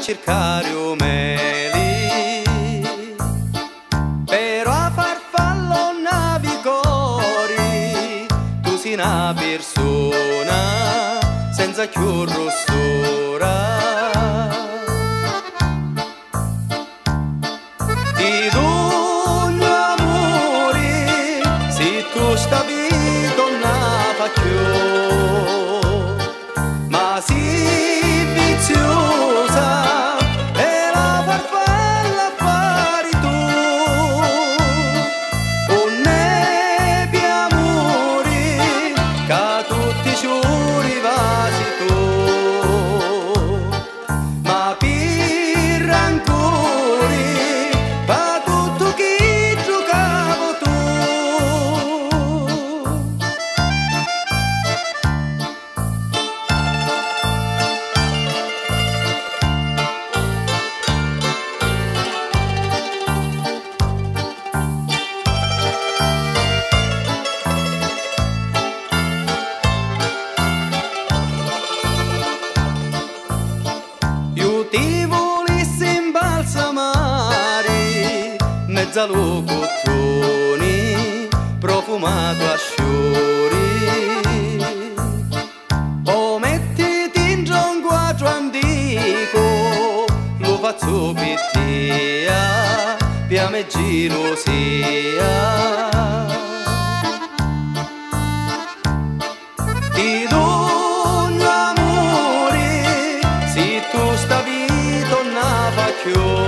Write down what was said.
cercare umeli, però a farfallo navigori, tu sei una persona senza più rossura. Di ogni amore, se tu stavi donna più, ma si viziosa e la farfalla fari tu, un nebbia amore che tutti i giorni vasi tu, ma per rancore va tutto chi giocavo tu. Io ti volessi imbalsamare mezza locuzioni profumato a sciori, o mettiti in un quadro antico, lo faccio per te, via me gelosia. Ti do un amore, se tu stavi tornava più.